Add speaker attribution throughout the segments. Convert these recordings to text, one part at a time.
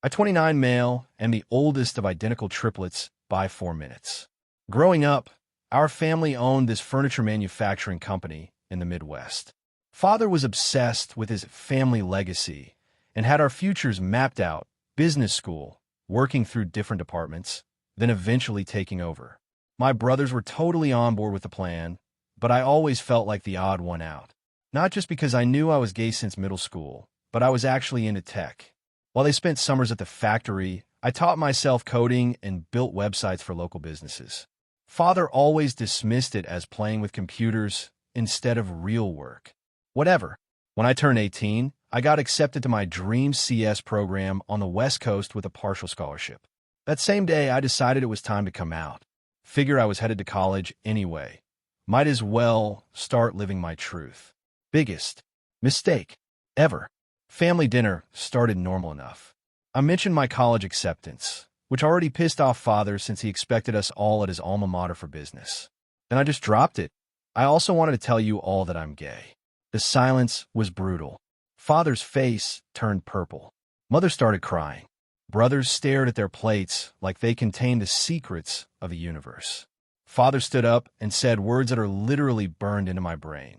Speaker 1: A 29 male and the oldest of identical triplets by 4 minutes. Growing up, our family owned this furniture manufacturing company in the Midwest. Father was obsessed with his family legacy and had our futures mapped out, business school, working through different departments, then eventually taking over. My brothers were totally on board with the plan, but I always felt like the odd one out. Not just because I knew I was gay since middle school, but I was actually into tech. While they spent summers at the factory, I taught myself coding and built websites for local businesses. Father always dismissed it as playing with computers instead of real work. Whatever. When I turned 18, I got accepted to my dream CS program on the West Coast with a partial scholarship. That same day, I decided it was time to come out. Figure I was headed to college anyway. Might as well start living my truth. Biggest mistake ever. Family dinner started normal enough. I mentioned my college acceptance, which already pissed off Father since he expected us all at his alma mater for business. Then I just dropped it. I also wanted to tell you all that I'm gay. The silence was brutal. Father's face turned purple. Mother started crying. Brothers stared at their plates like they contained the secrets of the universe. Father stood up and said words that are literally burned into my brain.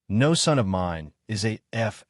Speaker 1: No son of mine is a F***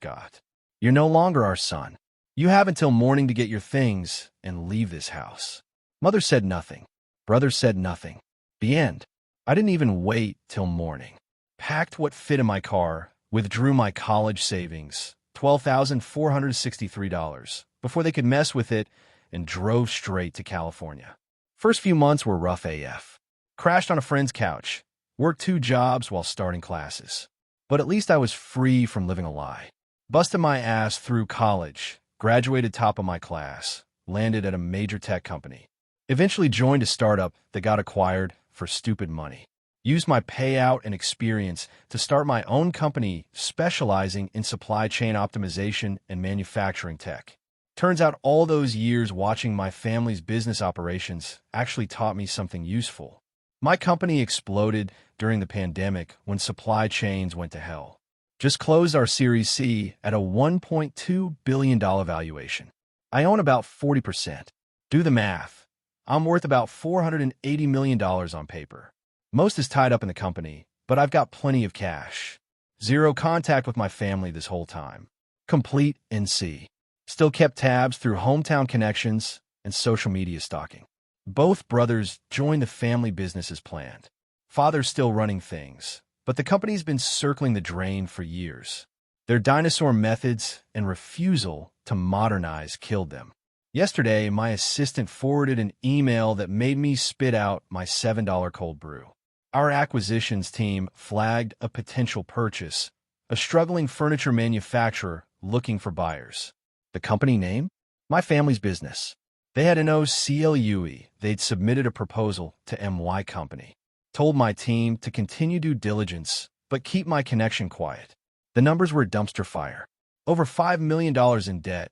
Speaker 1: got. You're no longer our son. You have until morning to get your things and leave this house. Mother said nothing. Brothers said nothing. The end. I didn't even wait till morning. Packed what fit in my car, withdrew my college savings, $12,463, before they could mess with it, and drove straight to California. First few months were rough AF. Crashed on a friend's couch, worked 2 jobs while starting classes. But at least I was free from living a lie. Busted my ass through college, graduated top of my class, landed at a major tech company. Eventually joined a startup that got acquired for stupid money. Used my payout and experience to start my own company specializing in supply chain optimization and manufacturing tech. Turns out all those years watching my family's business operations actually taught me something useful. My company exploded during the pandemic when supply chains went to hell. Just closed our Series C at a $1.2 billion valuation. I own about 40%. Do the math. I'm worth about $480 million on paper. Most is tied up in the company, but I've got plenty of cash. Zero contact with my family this whole time. Complete NC. Still kept tabs through hometown connections and social media stalking. Both brothers joined the family business as planned. Father's still running things, but the company's been circling the drain for years. Their dinosaur methods and refusal to modernize killed them. Yesterday, my assistant forwarded an email that made me spit out my $7 cold brew. Our acquisitions team flagged a potential purchase, a struggling furniture manufacturer looking for buyers. The company name? My family's business. They had an OCLUE. They'd submitted a proposal to MY Company. Told my team to continue due diligence, but keep my connection quiet. The numbers were a dumpster fire. Over $5 million in debt.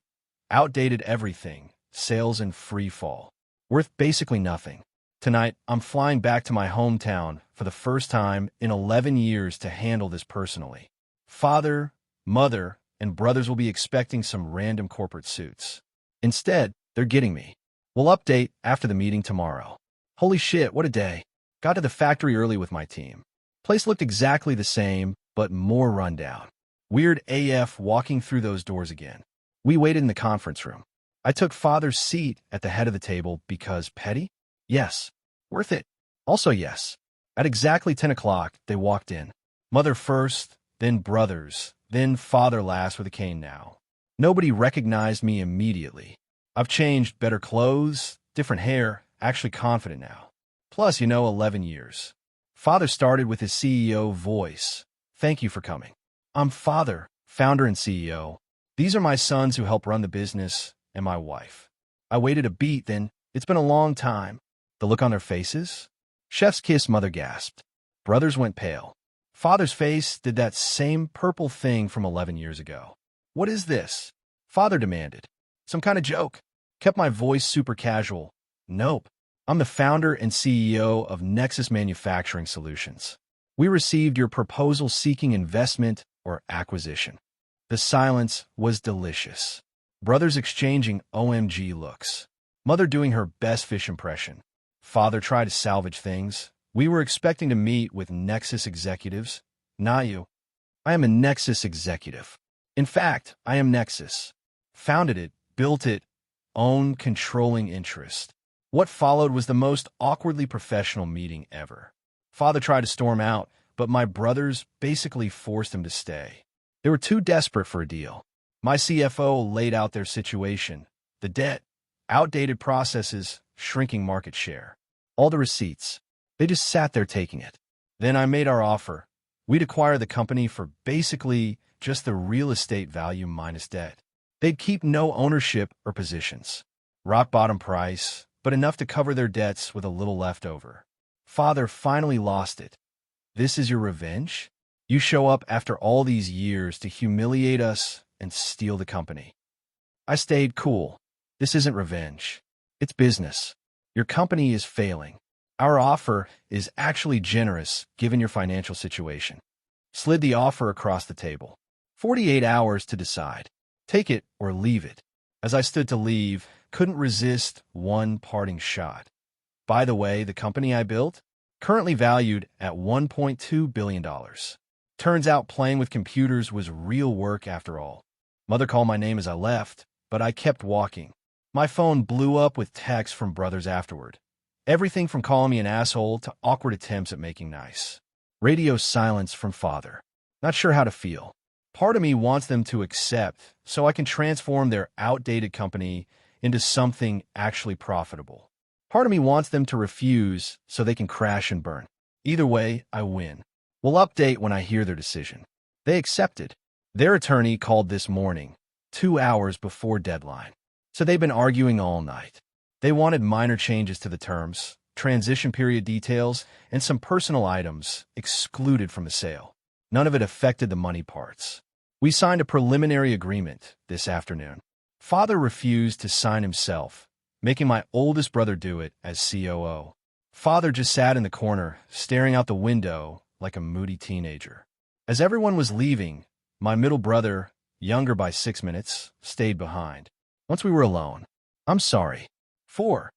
Speaker 1: Outdated everything. Sales in free fall. Worth basically nothing. Tonight, I'm flying back to my hometown for the first time in 11 years to handle this personally. Father, mother, and brothers will be expecting some random corporate suits. Instead, they're getting me. We'll update after the meeting tomorrow. Holy shit, what a day. Got to the factory early with my team. Place looked exactly the same, but more rundown. Weird AF walking through those doors again. We waited in the conference room. I took Father's seat at the head of the table because petty? Yes. Worth it? Also yes. At exactly 10 o'clock, they walked in. Mother first, then brothers, then Father last with a cane now. Nobody recognized me immediately. I've changed, better clothes, different hair, actually confident now. Plus, 11 years. Father started with his CEO voice. Thank you for coming. I'm Father, founder and CEO. These are my sons who help run the business, and my wife. I waited a beat, then, it's been a long time. The look on their faces? Chef's kiss, Mother gasped. Brothers went pale. Father's face did that same purple thing from 11 years ago. What is this? Father demanded. Some kind of joke. Kept my voice super casual. Nope. I'm the founder and CEO of Nexus Manufacturing Solutions. We received your proposal seeking investment or acquisition. The silence was delicious. Brothers exchanging OMG looks. Mother doing her best fish impression. Father tried to salvage things. We were expecting to meet with Nexus executives. Not you. I am a Nexus executive. In fact, I am Nexus. Founded it, built it, own controlling interest. What followed was the most awkwardly professional meeting ever. Father tried to storm out, but my brothers basically forced him to stay. They were too desperate for a deal. My CFO laid out their situation. The debt, outdated processes, shrinking market share. All the receipts. They just sat there taking it. Then I made our offer. We'd acquire the company for basically just the real estate value minus debt. They'd keep no ownership or positions. Rock bottom price, but enough to cover their debts with a little left over. Father finally lost it. This is your revenge? You show up after all these years to humiliate us and steal the company. I stayed cool. This isn't revenge. It's business. Your company is failing. Our offer is actually generous given your financial situation. Slid the offer across the table. 48 hours to decide. Take it or leave it. As I stood to leave, couldn't resist one parting shot. By the way, the company I built, currently valued at $1.2 billion. Turns out playing with computers was real work after all. Mother called my name as I left, but I kept walking. My phone blew up with texts from brothers afterward. Everything from calling me an asshole to awkward attempts at making nice. Radio silence from Father. Not sure how to feel. Part of me wants them to accept so I can transform their outdated company into something actually profitable. Part of me wants them to refuse so they can crash and burn. Either way, I win. We'll update when I hear their decision. They accepted. Their attorney called this morning, 2 hours before deadline. So they've been arguing all night. They wanted minor changes to the terms, transition period details, and some personal items excluded from the sale. None of it affected the money parts. We signed a preliminary agreement this afternoon. Father refused to sign himself, making my oldest brother do it as COO. Father just sat in the corner, staring out the window like a moody teenager. As everyone was leaving, my middle brother, younger by 6 minutes, stayed behind. Once we were alone, I'm sorry. 4.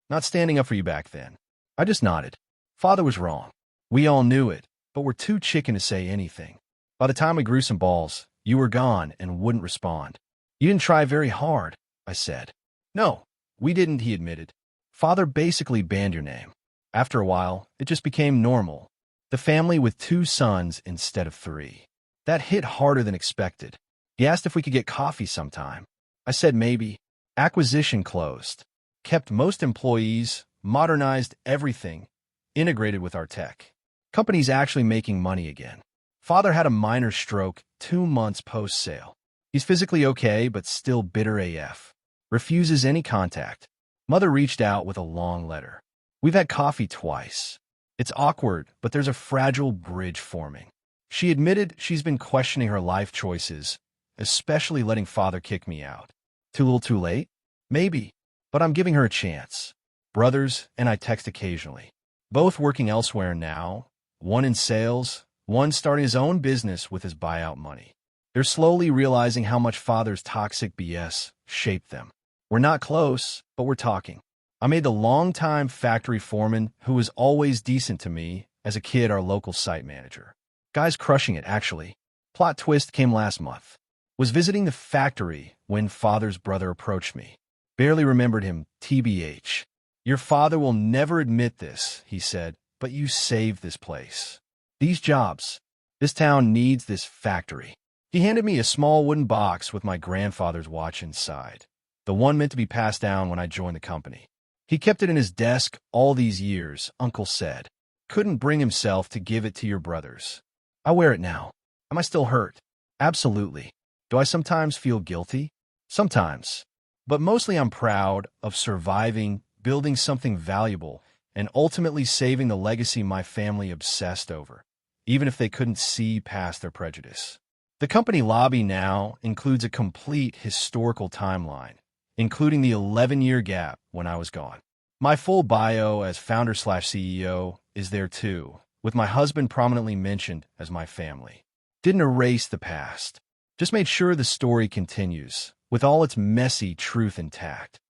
Speaker 1: Not standing up for you back then. I just nodded. Father was wrong. We all knew it, but we're too chicken to say anything. By the time we grew some balls, you were gone and wouldn't respond. You didn't try very hard, I said. No, we didn't, he admitted. Father basically banned your name. After a while, it just became normal. The family with 2 sons instead of 3. That hit harder than expected. He asked if we could get coffee sometime. I said maybe. Acquisition closed. Kept most employees, modernized everything, integrated with our tech. Company's actually making money again. Father had a minor stroke 2 months post-sale. He's physically okay, but still bitter AF. Refuses any contact. Mother reached out with a long letter. We've had coffee twice. It's awkward, but there's a fragile bridge forming. She admitted she's been questioning her life choices, especially letting Father kick me out. Too little too late? Maybe, but I'm giving her a chance. Brothers and I text occasionally. Both working elsewhere now, one in sales, one starting his own business with his buyout money. They're slowly realizing how much Father's toxic BS shaped them. We're not close, but we're talking. I made the longtime factory foreman, who was always decent to me, as a kid our local site manager. Guy's crushing it, actually. Plot twist came last month. Was visiting the factory when Father's brother approached me. Barely remembered him, TBH. Your father will never admit this, he said, but you saved this place. These jobs. This town needs this factory. He handed me a small wooden box with my grandfather's watch inside, the one meant to be passed down when I joined the company. He kept it in his desk all these years, Uncle said. Couldn't bring himself to give it to your brothers. I wear it now. Am I still hurt? Absolutely. Do I sometimes feel guilty? Sometimes. But mostly I'm proud of surviving, building something valuable, and ultimately saving the legacy my family obsessed over, even if they couldn't see past their prejudice. The company lobby now includes a complete historical timeline, including the 11-year gap when I was gone. My full bio as founder/CEO is there too, with my husband prominently mentioned as my family. Didn't erase the past, just made sure the story continues, with all its messy truth intact.